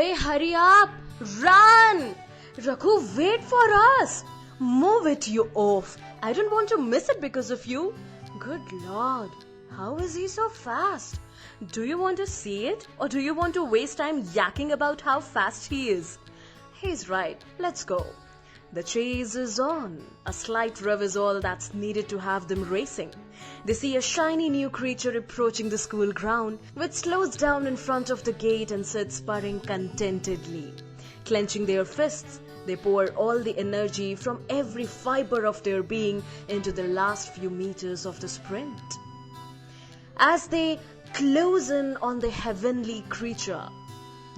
Oi, hurry up! Run! Raghu, wait for us! Move it, you oaf! I don't want to miss it because of you. Good Lord, how is he so fast? Do you want to see it, or do you want to waste time yakking about how fast he is? He's right, let's go. The chase is on. A slight rev is all that's needed to have them racing. They see a shiny new creature approaching the school ground, which slows down in front of the gate and sits purring contentedly. Clenching their fists, they pour all the energy from every fiber of their being into the last few meters of the sprint. As they close in on the heavenly creature,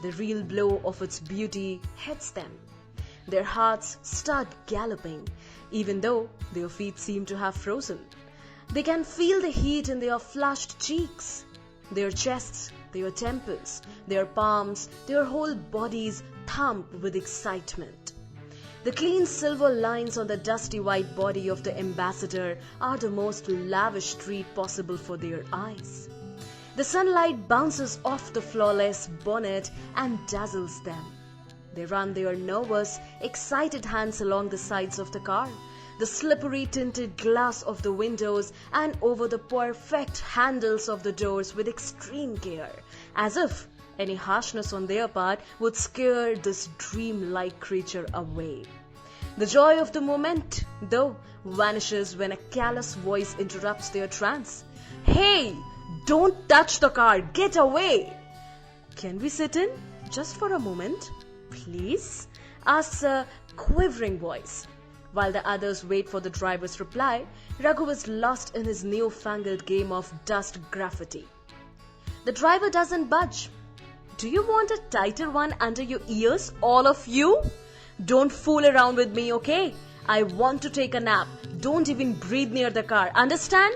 the real blow of its beauty hits them. Their hearts start galloping, even though their feet seem to have frozen. They can feel the heat in their flushed cheeks, their chests, their temples, their palms, their whole bodies thump with excitement. The clean silver lines on the dusty white body of the ambassador are the most lavish treat possible for their eyes. The sunlight bounces off the flawless bonnet and dazzles them. They run their nervous, excited hands along the sides of the car, the slippery tinted glass of the windows, and over the perfect handles of the doors with extreme care, as if any harshness on their part would scare this dream-like creature away. The joy of the moment, though, vanishes when a callous voice interrupts their trance. "Hey! Don't touch the car! Get away!" "Can we sit in? Just for a moment? Please?" asks a quivering voice. While the others wait for the driver's reply, Raghu is lost in his newfangled game of dust graffiti. The driver doesn't budge. "Do you want a tighter one under your ears, all of you? Don't fool around with me, okay? I want to take a nap. Don't even breathe near the car, understand?"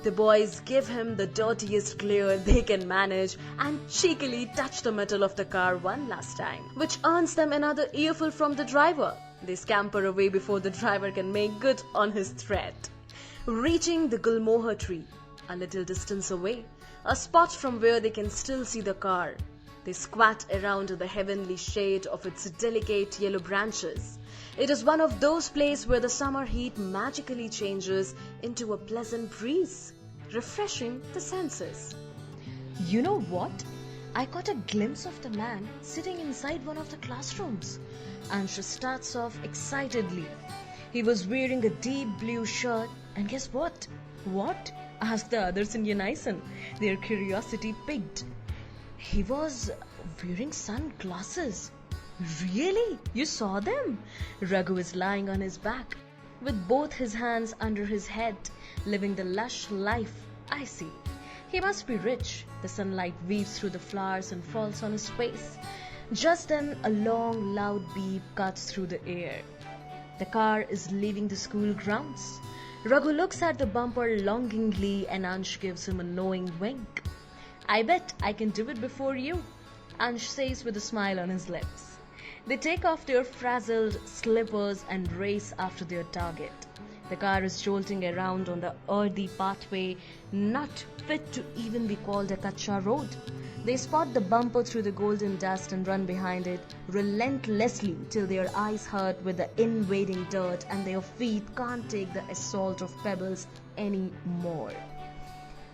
The boys give him the dirtiest glare they can manage and cheekily touch the metal of the car one last time, which earns them another earful from the driver. They scamper away before the driver can make good on his threat. Reaching the gulmohar tree, a little distance away, a spot from where they can still see the car, they squat around in the heavenly shade of its delicate yellow branches. It is one of those places where the summer heat magically changes into a pleasant breeze, refreshing the senses. You know what? I caught a glimpse of the man sitting inside one of the classrooms. Anshu starts off excitedly. He was wearing a deep blue shirt, and guess what? "What?" asked the others in unison, their curiosity piqued. He was wearing sunglasses. "Really? You saw them?" Raghu is lying on his back, with both his hands under his head, living the lush life. I see. He must be rich. The sunlight weaves through the flowers and falls on his face. Just then, a long, loud beep cuts through the air. The car is leaving the school grounds. Raghu looks at the bumper longingly and Ansh gives him a knowing wink. "I bet I can do it before you," Ansh says with a smile on his lips. They take off their frazzled slippers and race after their target. The car is jolting around on the earthy pathway, not fit to even be called a kacha road. They spot the bumper through the golden dust and run behind it relentlessly till their eyes hurt with the invading dirt and their feet can't take the assault of pebbles anymore.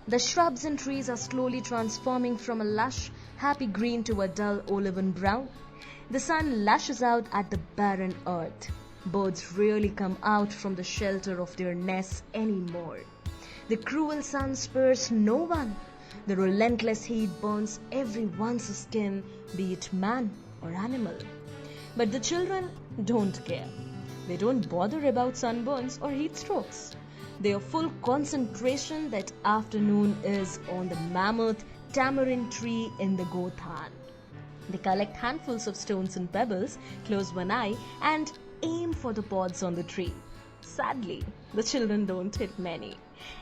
The shrubs and trees are slowly transforming from a lush, happy green to a dull olive and brown. The sun lashes out at the barren earth. Birds rarely come out from the shelter of their nests anymore. The cruel sun spares no one. The relentless heat burns everyone's skin, be it man or animal. But the children don't care. They don't bother about sunburns or heat strokes. Their full concentration that afternoon is on the mammoth tamarind tree in the Gothan. They collect handfuls of stones and pebbles, close one eye, and aim for the pods on the tree. Sadly, the children don't hit many.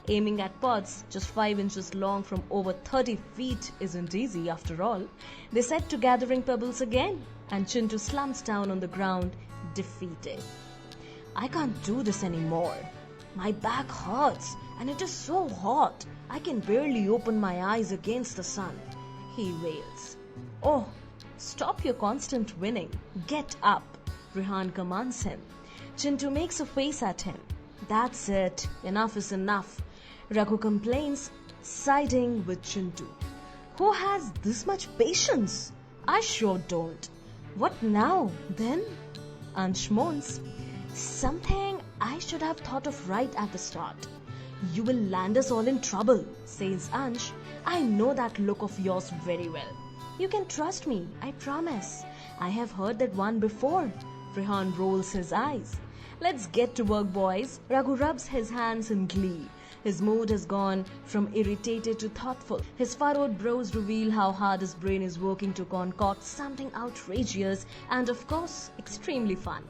Aiming at pods just 5 inches long from over 30 feet isn't easy after all. They set to gathering pebbles again, and Chintu slumps down on the ground, defeated. "I can't do this anymore. My back hurts, and it is so hot. I can barely open my eyes against the sun," he wails. "Oh, Stop your constant winning. Get up, Rehan commands him. Chintu makes a face at him. That's it. Enough is enough. Raghu complains, siding with Chintu. Who has this much patience? I sure don't. What now, then? Ansh moans. Something I should have thought of right at the start. You will land us all in trouble, says Ansh. I know that look of yours very well. You can trust me, I promise. I have heard that one before. Rehan rolls his eyes. Let's get to work, boys. Raghu rubs his hands in glee. His mood has gone from irritated to thoughtful. His furrowed brows reveal how hard his brain is working to concoct something outrageous and, of course, extremely fun.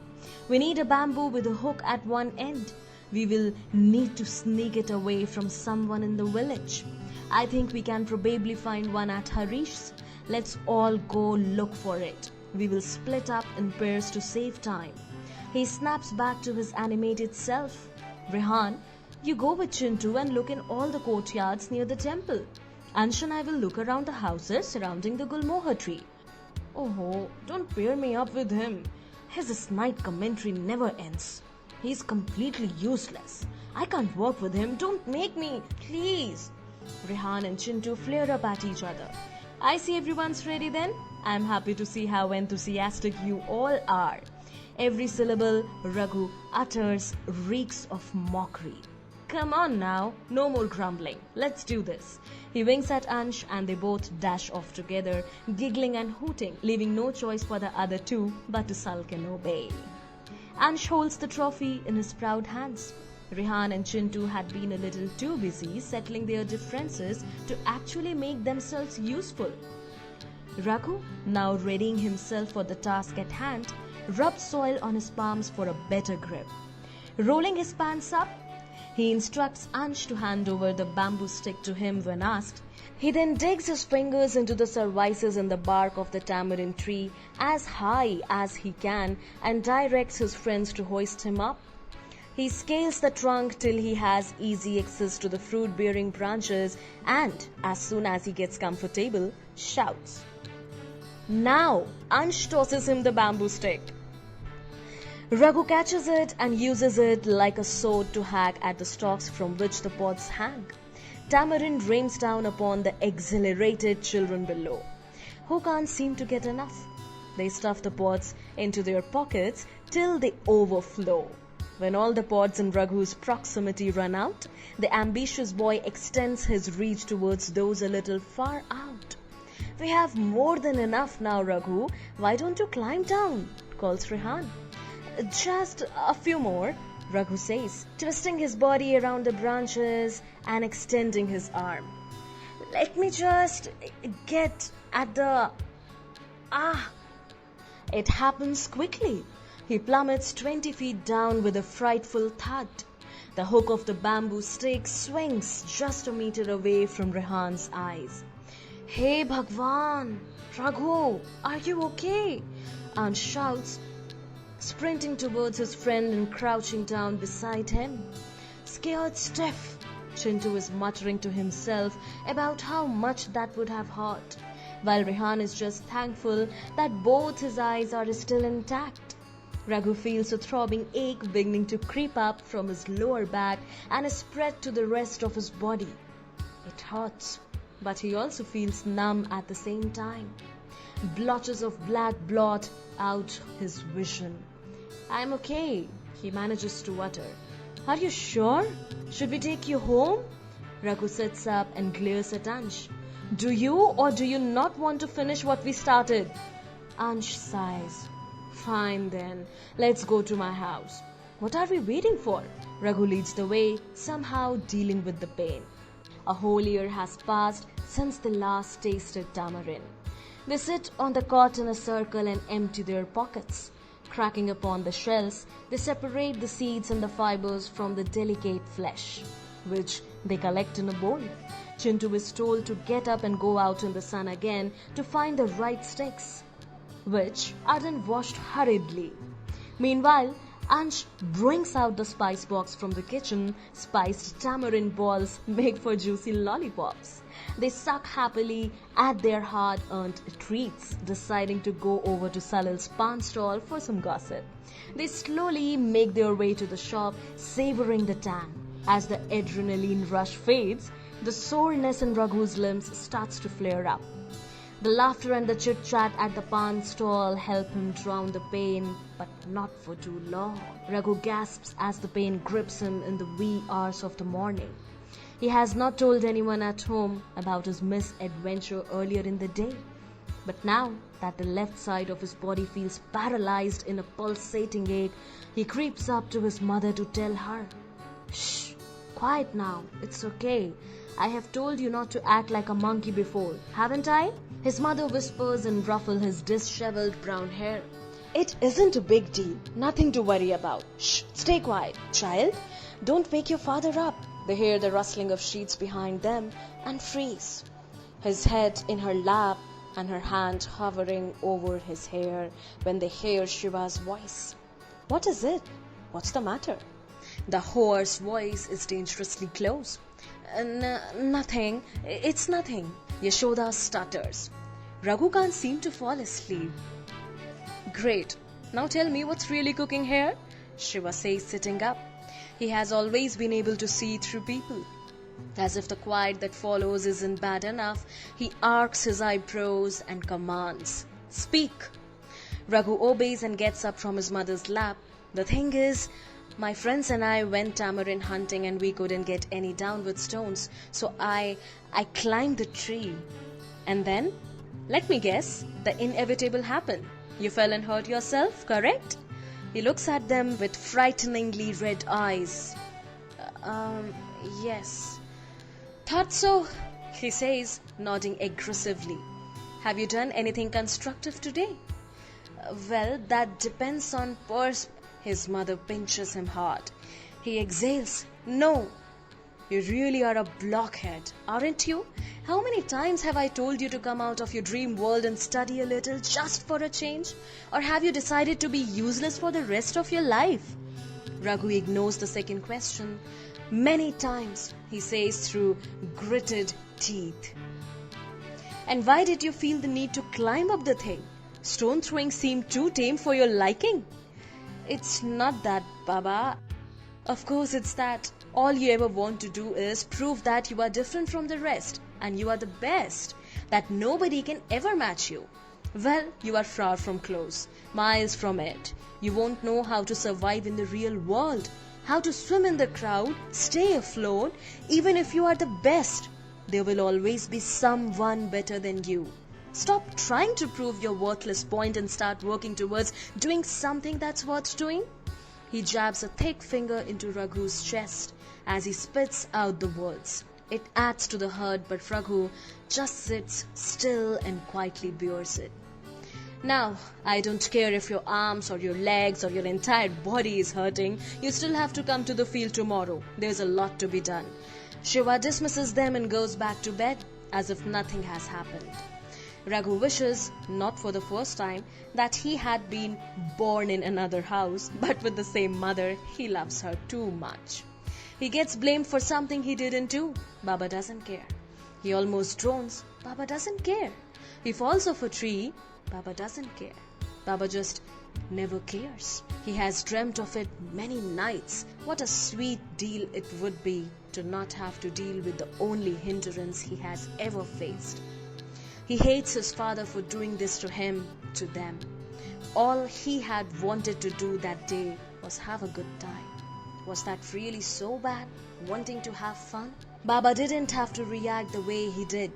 We need a bamboo with a hook at one end. We will need to sneak it away from someone in the village. I think we can probably find one at Harish's. Let's all go look for it. We will split up in pairs to save time. He snaps back to his animated self. Rehan, you go with Chintu and look in all the courtyards near the temple. Ansh and I will look around the houses surrounding the Gulmohar tree. Oh, don't pair me up with him. His snide commentary never ends. He's completely useless. I can't work with him. Don't make me, please. Rehan and Chintu flare up at each other. I see everyone's ready then. I'm happy to see how enthusiastic you all are. Every syllable Raghu utters reeks of mockery. Come on now, no more grumbling. Let's do this. He winks at Ansh and they both dash off together, giggling and hooting, leaving no choice for the other two but to sulk and obey. Ansh holds the trophy in his proud hands. Rehan and Chintu had been a little too busy settling their differences to actually make themselves useful. Raghu, now readying himself for the task at hand, rubbed soil on his palms for a better grip. Rolling his pants up, he instructs Ansh to hand over the bamboo stick to him when asked. He then digs his fingers into the services in the bark of the tamarind tree as high as he can and directs his friends to hoist him up. He scales the trunk till he has easy access to the fruit-bearing branches and, as soon as he gets comfortable, shouts. Now, Ansh tosses him the bamboo stick. Raghu catches it and uses it like a sword to hack at the stalks from which the pods hang. Tamarind rains down upon the exhilarated children below, who can't seem to get enough. They stuff the pods into their pockets till they overflow. When all the pods in Raghu's proximity run out, the ambitious boy extends his reach towards those a little far out. We have more than enough now, Raghu. Why don't you climb down? Calls Rehan. Just a few more, Raghu says, twisting his body around the branches and extending his arm. Let me just get at the... It happens quickly. He plummets 20 feet down with a frightful thud. The hook of the bamboo stick swings just a meter away from Rehan's eyes. Hey Bhagwan! Raghu, are you okay? Ansh shouts, sprinting towards his friend and crouching down beside him. Scared stiff, Chintu is muttering to himself about how much that would have hurt, while Rehan is just thankful that both his eyes are still intact. Raghu feels a throbbing ache beginning to creep up from his lower back and spread to the rest of his body. It hurts, but he also feels numb at the same time. Blotches of black blot out his vision. I'm okay, he manages to utter. Are you sure? Should we take you home? Raghu sits up and glares at Ansh. Do you or do you not want to finish what we started? Ansh sighs. Fine then, let's go to my house. What are we waiting for? Raghu leads the way, somehow dealing with the pain. A whole year has passed since they last tasted tamarind. They sit on the cot in a circle and empty their pockets. Cracking upon the shells, they separate the seeds and the fibers from the delicate flesh, which they collect in a bowl. Chintu is told to get up and go out in the sun again to find the right sticks, which are then washed hurriedly. Meanwhile, Ansh brings out the spice box from the kitchen. Spiced tamarind balls make for juicy lollipops. They suck happily at their hard-earned treats, deciding to go over to Salil's pan stall for some gossip. They slowly make their way to the shop, savoring the tang. As the adrenaline rush fades, the soreness in Raghu's limbs starts to flare up. The laughter and the chit-chat at the pan stall help him drown the pain, but not for too long. Raghu gasps as the pain grips him in the wee hours of the morning. He has not told anyone at home about his misadventure earlier in the day. But now that the left side of his body feels paralyzed in a pulsating ache, he creeps up to his mother to tell her, "Shh, quiet now, it's okay. I have told you not to act like a monkey before, haven't I?" His mother whispers and ruffles his disheveled brown hair. "It isn't a big deal, nothing to worry about. Shh, stay quiet, child. Don't wake your father up." They hear the rustling of sheets behind them and freeze. His head in her lap and her hand hovering over his hair when they hear Shiva's voice. "What is it? What's the matter?" The hoarse voice is dangerously close. Nothing. It's nothing." Yashoda stutters. Raghu can't seem to fall asleep. "Great. Now tell me what's really cooking here?" Shiva says, sitting up. He has always been able to see through people. As if the quiet that follows isn't bad enough, he arcs his eyebrows and commands, "Speak." Raghu obeys and gets up from his mother's lap. "The thing is, my friends and I went tamarind hunting and we couldn't get any downward stones, so I climbed the tree. And then, let me guess, the inevitable happened. You fell and hurt yourself, correct?" He looks at them with frighteningly red eyes. Yes. "Thought so," he says, nodding aggressively. "Have you done anything constructive today?" "Well, that depends on His mother pinches him hard. He exhales. "No. You really are a blockhead, aren't you? How many times have I told you to come out of your dream world and study a little just for a change? Or have you decided to be useless for the rest of your life?" Raghu ignores the second question. "Many times," he says through gritted teeth. "And why did you feel the need to climb up the thing? Stone throwing seemed too tame for your liking." "It's not that, Baba. Of course it's that. All you ever want to do is prove that you are different from the rest and you are the best, that nobody can ever match you. Well, you are far from close, miles from it. You won't know how to survive in the real world, how to swim in the crowd, stay afloat. Even if you are the best, there will always be someone better than you. Stop trying to prove your worthless point and start working towards doing something that's worth doing." He jabs a thick finger into Raghu's chest as he spits out the words. It adds to the hurt, but Raghu just sits still and quietly bears it. "Now, I don't care if your arms or your legs or your entire body is hurting, you still have to come to the field tomorrow. There's a lot to be done." Shiva dismisses them and goes back to bed as if nothing has happened. Raghu wishes, not for the first time, that he had been born in another house, but with the same mother. He loves her too much. He gets blamed for something he didn't do. Baba doesn't care. He almost drones. Baba doesn't care. He falls off a tree. Baba doesn't care. Baba just never cares. He has dreamt of it many nights. What a sweet deal it would be to not have to deal with the only hindrance he has ever faced. He hates his father for doing this to him, to them. All he had wanted to do that day was have a good time. Was that really so bad, wanting to have fun? Baba didn't have to react the way he did.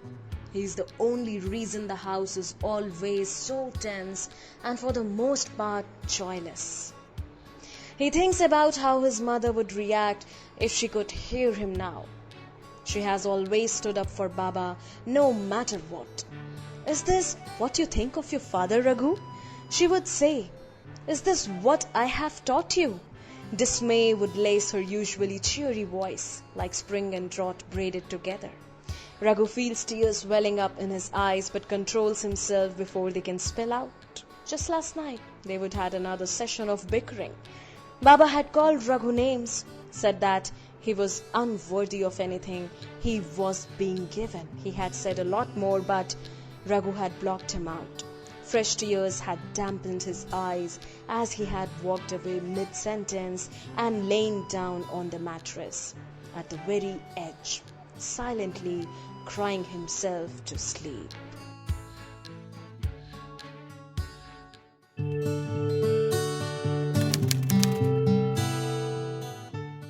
He's the only reason the house is always so tense and for the most part joyless. He thinks about how his mother would react if she could hear him now. She has always stood up for Baba no matter what. "Is this what you think of your father, Raghu?" she would say. "Is this what I have taught you?" Dismay would lace her usually cheery voice like spring and drought braided together. Raghu feels tears welling up in his eyes but controls himself before they can spill out. Just last night, they would had another session of bickering. Baba had called Raghu names, said that he was unworthy of anything he was being given. He had said a lot more, but Raghu had blocked him out. Fresh tears had dampened his eyes as he had walked away mid-sentence and lain down on the mattress at the very edge, silently crying himself to sleep.